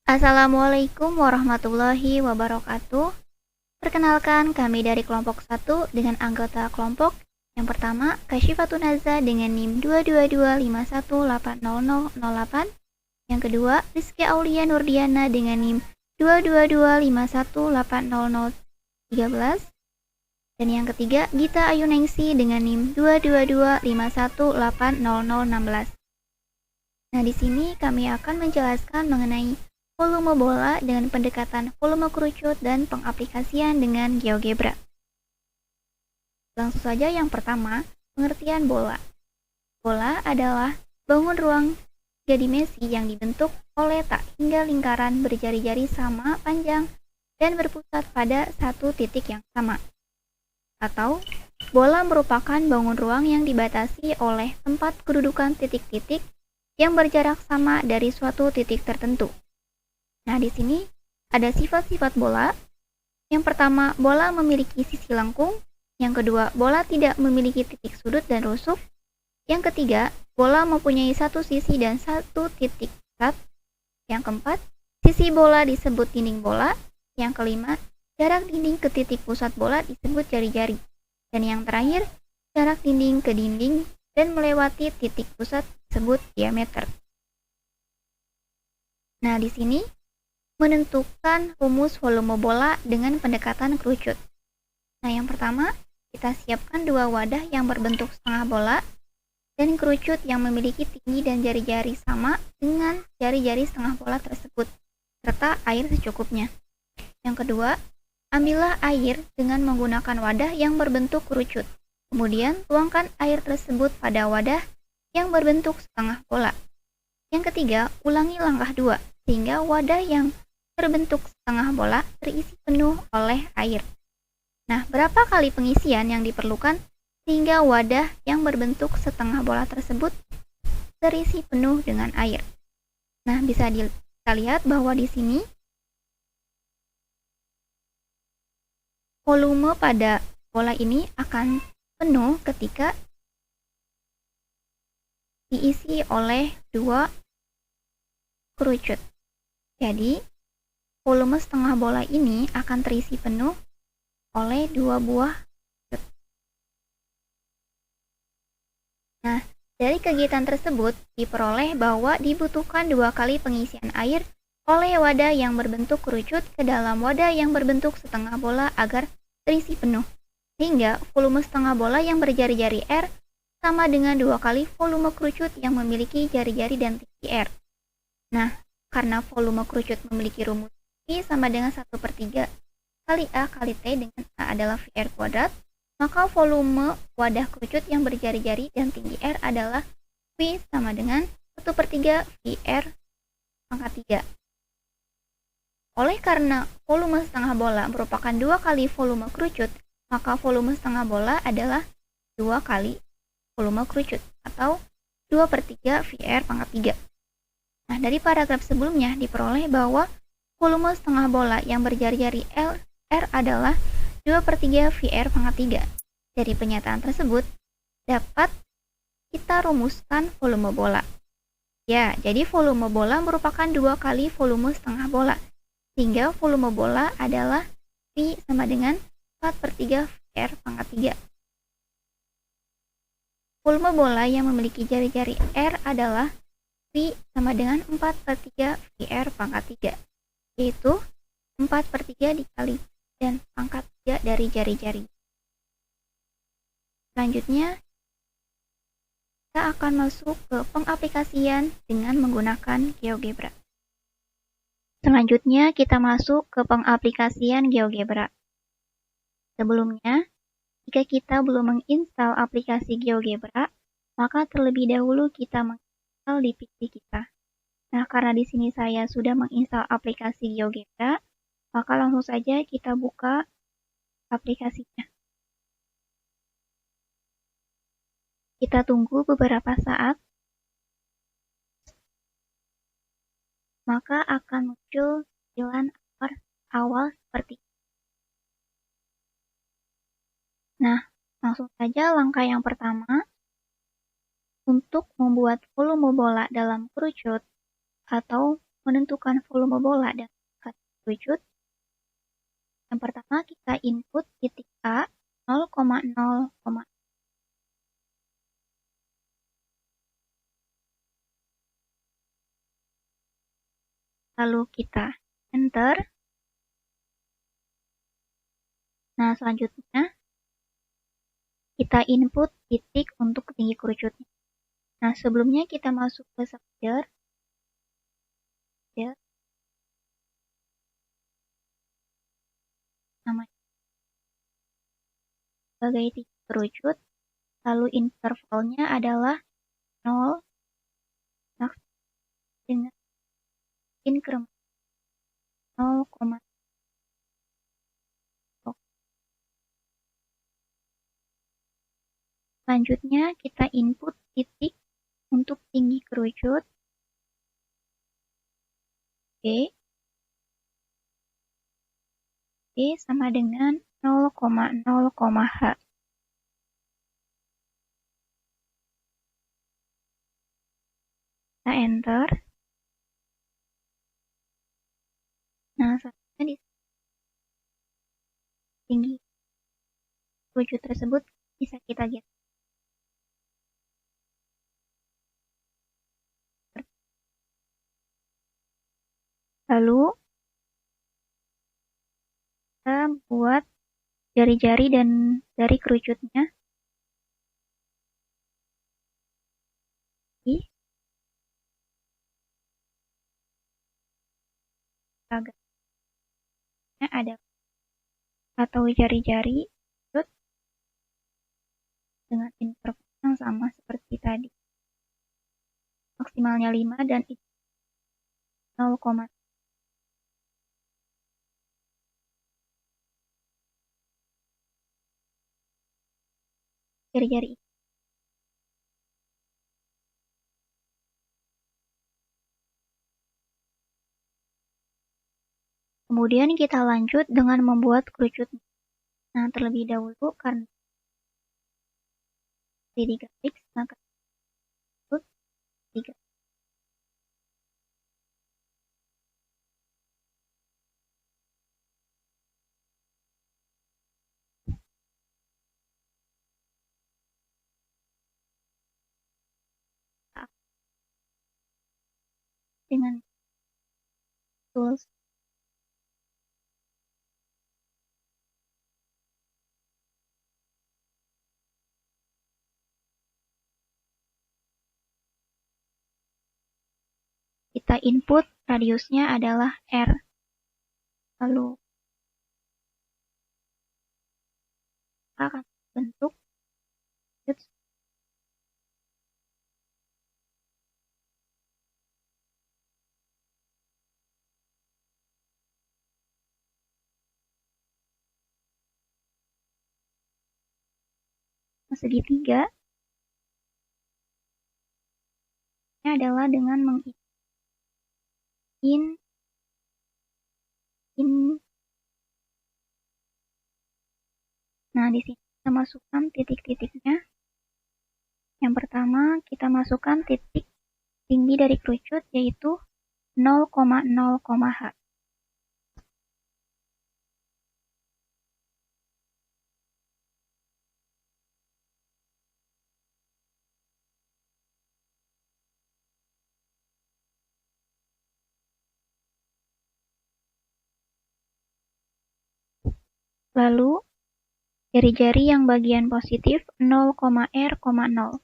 Assalamualaikum warahmatullahi wabarakatuh. Perkenalkan, kami dari kelompok 1 dengan anggota kelompok yang pertama, Kasyifatun Naza dengan NIM 222518008. Yang kedua, Rizky Aulia Nurdiana dengan NIM 222518013. Dan yang ketiga, Gita Ayuningsi dengan NIM 222518016. Nah, di sini kami akan menjelaskan mengenai volume bola dengan pendekatan volume kerucut dan pengaplikasian dengan GeoGebra. Langsung saja yang pertama, pengertian bola. Bola adalah bangun ruang tiga dimensi yang dibentuk oleh tak hingga lingkaran berjari-jari sama panjang dan berpusat pada satu titik yang sama. Atau, bola merupakan bangun ruang yang dibatasi oleh tempat kedudukan titik-titik yang berjarak sama dari suatu titik tertentu. Nah, di sini ada sifat-sifat bola. Yang pertama, bola memiliki sisi lengkung. Yang kedua, bola tidak memiliki titik sudut dan rusuk. Yang ketiga, bola mempunyai satu sisi dan satu titik pusat. Yang keempat, sisi bola disebut dinding bola. Yang kelima, jarak dinding ke titik pusat bola disebut jari-jari. Dan yang terakhir, jarak dinding ke dinding dan melewati titik pusat disebut diameter. Nah, di sini menentukan rumus volume bola dengan pendekatan kerucut. Nah, yang pertama, kita siapkan dua wadah yang berbentuk setengah bola dan kerucut yang memiliki tinggi dan jari-jari sama dengan jari-jari setengah bola tersebut, serta air secukupnya. Yang kedua, ambillah air dengan menggunakan wadah yang berbentuk kerucut. Kemudian, tuangkan air tersebut pada wadah yang berbentuk setengah bola. Yang ketiga, ulangi langkah 2, sehingga wadah yang berbentuk setengah bola terisi penuh oleh air. Nah, berapa kali pengisian yang diperlukan sehingga wadah yang berbentuk setengah bola tersebut terisi penuh dengan air? Nah, bisa kita lihat bahwa di sini volume pada bola ini akan penuh ketika diisi oleh dua kerucut. Jadi, volume setengah bola ini akan terisi penuh oleh dua buah kerucut. Nah, dari kegiatan tersebut diperoleh bahwa dibutuhkan 2 kali pengisian air oleh wadah yang berbentuk kerucut ke dalam wadah yang berbentuk setengah bola agar terisi penuh. Sehingga volume setengah bola yang berjari-jari R sama dengan 2 kali volume kerucut yang memiliki jari-jari dan tinggi R. Nah, karena volume kerucut memiliki rumus V sama dengan 1/3 kali A kali T dengan A adalah VR kuadrat, maka volume wadah kerucut yang berjari-jari dan tinggi R adalah V sama dengan 1/3 VR pangkat 3. Oleh karena volume setengah bola merupakan 2 kali volume kerucut, maka volume setengah bola adalah 2 kali volume kerucut atau 2/3 VR pangkat 3. Nah, dari paragraf sebelumnya diperoleh bahwa volume setengah bola yang berjari-jari R adalah 2/3 VR pangkat 3. Dari pernyataan tersebut, dapat kita rumuskan volume bola. Ya, jadi volume bola merupakan 2 kali volume setengah bola. Sehingga volume bola adalah V sama dengan 4/3 VR pangkat 3. Volume bola yang memiliki jari-jari R adalah V sama dengan 4/3 VR pangkat 3, yaitu 4/3 dikali dan pangkat 3 dari jari-jari. Selanjutnya, kita akan masuk ke pengaplikasian dengan menggunakan GeoGebra. Selanjutnya, kita masuk ke pengaplikasian GeoGebra. Sebelumnya, jika kita belum menginstal aplikasi GeoGebra, maka terlebih dahulu kita menginstal di PC kita. Nah, karena di sini saya sudah menginstal aplikasi GeoGebra, maka langsung saja kita buka aplikasinya. Kita tunggu beberapa saat, maka akan muncul tampilan awal seperti ini. Nah, langsung saja langkah yang pertama, untuk membuat volume bola dalam kerucut atau menentukan volume bola dan kerucut, yang pertama kita input titik A 0,0, lalu kita enter. Nah, selanjutnya kita input titik untuk tinggi kerucutnya. Nah, sebelumnya kita masuk ke shader. Namanya sebagai titik kerucut, lalu intervalnya adalah 0 dengan increment 0,0. Selanjutnya kita input titik untuk tinggi kerucut. Oke. Oke, sama dengan 0,0, H. Kita enter. Nah, selanjutnya di tinggi kerucut tersebut bisa kita get. Lalu kita buat jari-jari dan dari kerucutnya. Agaknya ada atau jari-jari dengan interval yang sama seperti tadi. Maksimalnya 5 dan 0, jari-jari. Kemudian kita lanjut dengan membuat kerucut. Nah, terlebih dahulu karena 3D graphics, maka dengan tools kita input radiusnya adalah R. Lalu kita akan bentuk segitiga. Ini adalah dengan Nah, di sini kita masukkan titik-titiknya. Yang pertama, kita masukkan titik tinggi dari kerucut, yaitu 0,0, H. Lalu, jari-jari yang bagian positif 0,R,0.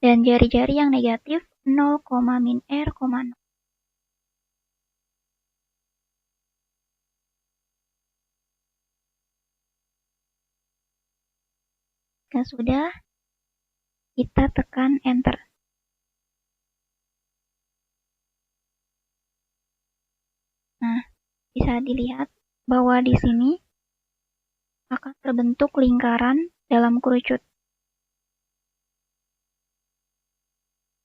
Dan jari-jari yang negatif 0,-R,0. Jika sudah, kita tekan enter. Nah, bisa dilihat bahwa di sini akan terbentuk lingkaran dalam kerucut.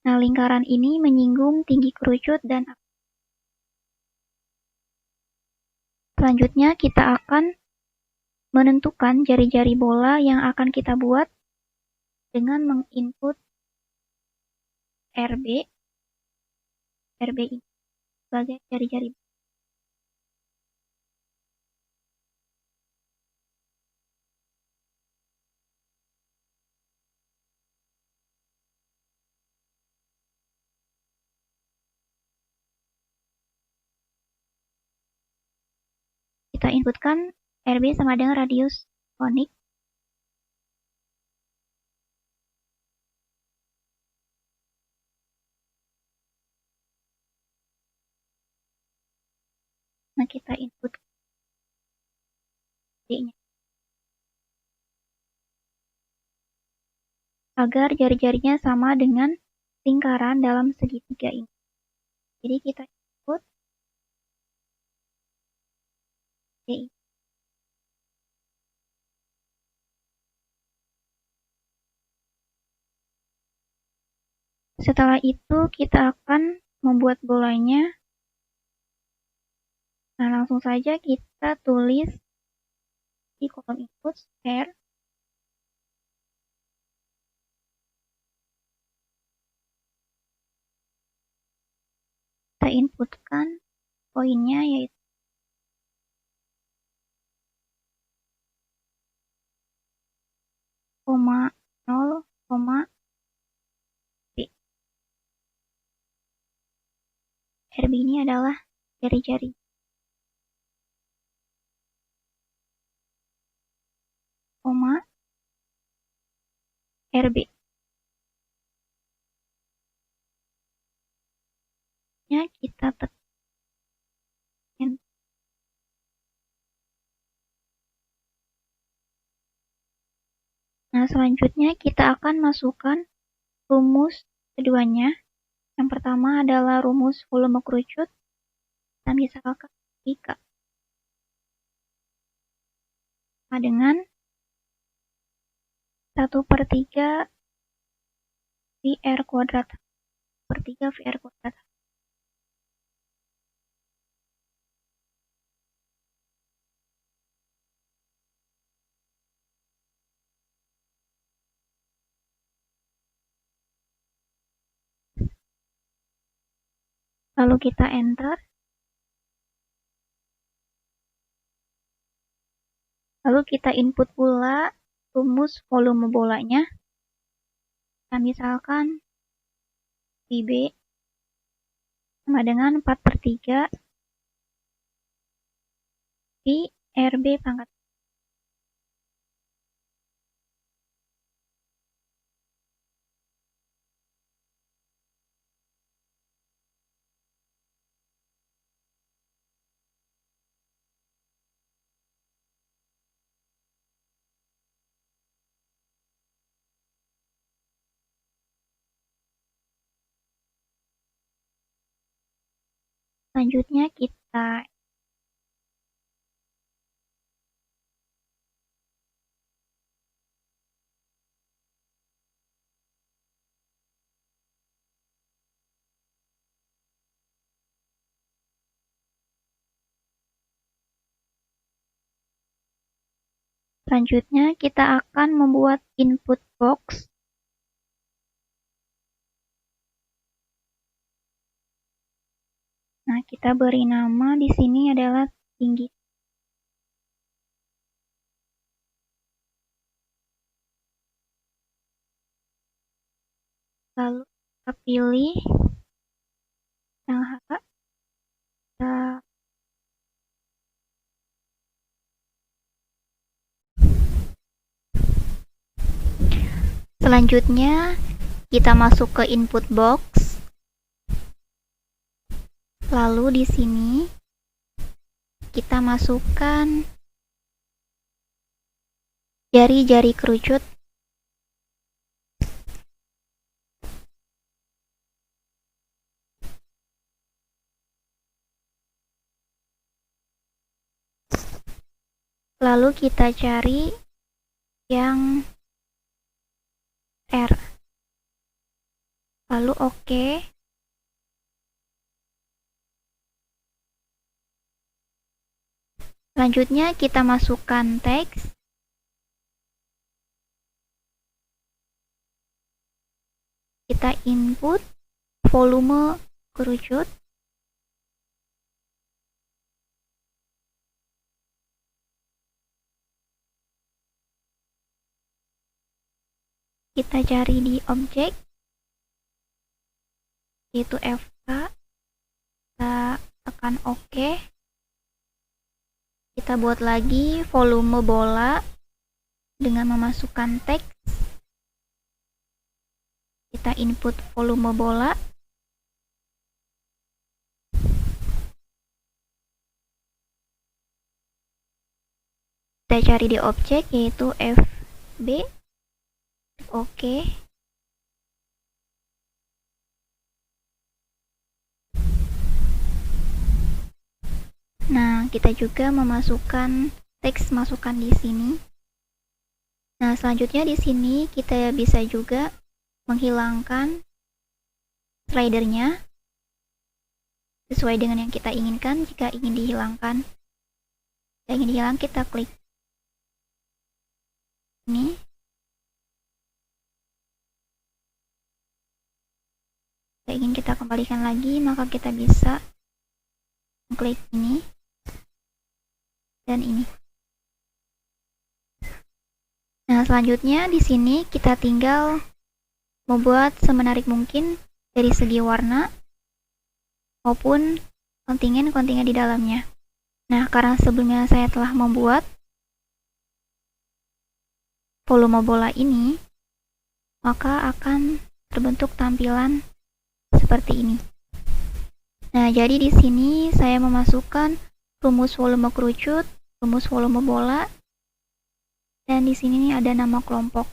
Nah, lingkaran ini menyinggung tinggi kerucut dan selanjutnya kita akan menentukan jari-jari bola yang akan kita buat dengan menginput RB. RB ini sebagai jari-jari. Kita inputkan RB sama dengan radius konik. Nah, kita input D-nya. Agar jari-jarinya sama dengan lingkaran dalam segitiga ini. Jadi kita input D. Setelah itu kita akan membuat bolanya. Nah, langsung saja kita tulis di kolom input R. Kita inputkan poinnya yaitu koma 0, B. RB ini adalah jari-jari. Koma RB. Nya kita tekan. Nah, selanjutnya kita akan masukkan rumus keduanya. Yang pertama adalah rumus volume kerucut. Kita misalkan jika sama dengan 1/3 VR kuadrat. 1/3 VR kuadrat. Lalu kita enter. Lalu kita input pula rumus volume bolanya. Kita misalkan VB sama dengan 4/3 VRB pangkat. Selanjutnya kita akan membuat input box. Nah, kita beri nama di sini adalah tinggi. Lalu kita pilih yang H. Selanjutnya kita masuk ke input box. Lalu di sini kita masukkan jari-jari kerucut. Lalu kita cari yang R. Lalu oke. Selanjutnya kita masukkan teks. Kita input volume kerucut. Kita cari di objek, yaitu FK. Kita tekan OK. Kita buat lagi volume bola dengan memasukkan teks. Kita input volume bola. Kita cari di objek, yaitu FB. Oke. Nah, kita juga memasukkan teks masukan di sini. Nah, selanjutnya di sini kita bisa juga menghilangkan slidernya sesuai dengan yang kita inginkan. Jika ingin dihilangkan, kita klik ini. Jika ingin kita kembalikan lagi, maka kita bisa klik ini dan ini. Nah, selanjutnya di sini kita tinggal membuat semenarik mungkin dari segi warna maupun kontingen-kontingen di dalamnya. Nah, karena sebelumnya saya telah membuat volume bola ini, maka akan terbentuk tampilan seperti ini. Nah, jadi di sini saya memasukkan rumus volume kerucut, rumus volume bola, dan di sini ada nama kelompok.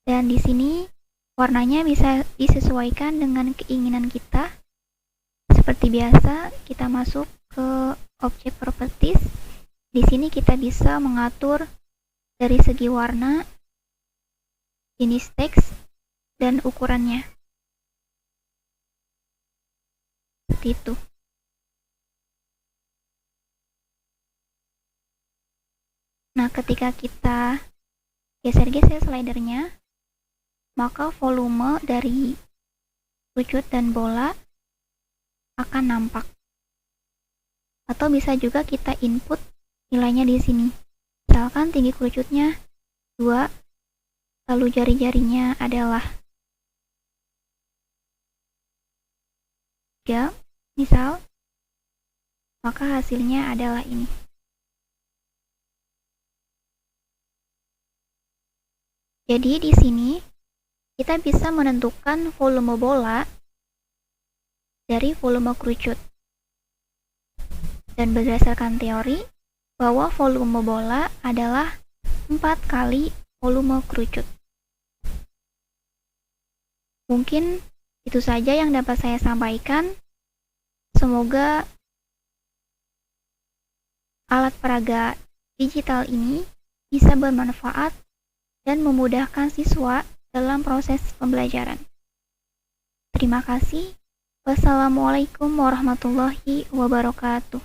Dan di sini warnanya bisa disesuaikan dengan keinginan kita. Seperti biasa, kita masuk ke objek properties. Di sini kita bisa mengatur dari segi warna, jenis teks, dan ukurannya. Seperti itu. Nah, ketika kita geser-geser slidernya, maka volume dari kerucut dan bola akan nampak. Atau bisa juga kita input nilainya di sini. Misalkan tinggi kerucutnya 2, lalu jari-jarinya adalah 3, misal, maka hasilnya adalah ini. Jadi di sini kita bisa menentukan volume bola dari volume kerucut. Dan berdasarkan teori bahwa volume bola adalah 4 kali volume kerucut. Mungkin itu saja yang dapat saya sampaikan. Semoga alat peraga digital ini bisa bermanfaat dan memudahkan siswa dalam proses pembelajaran. Terima kasih. Wassalamualaikum warahmatullahi wabarakatuh.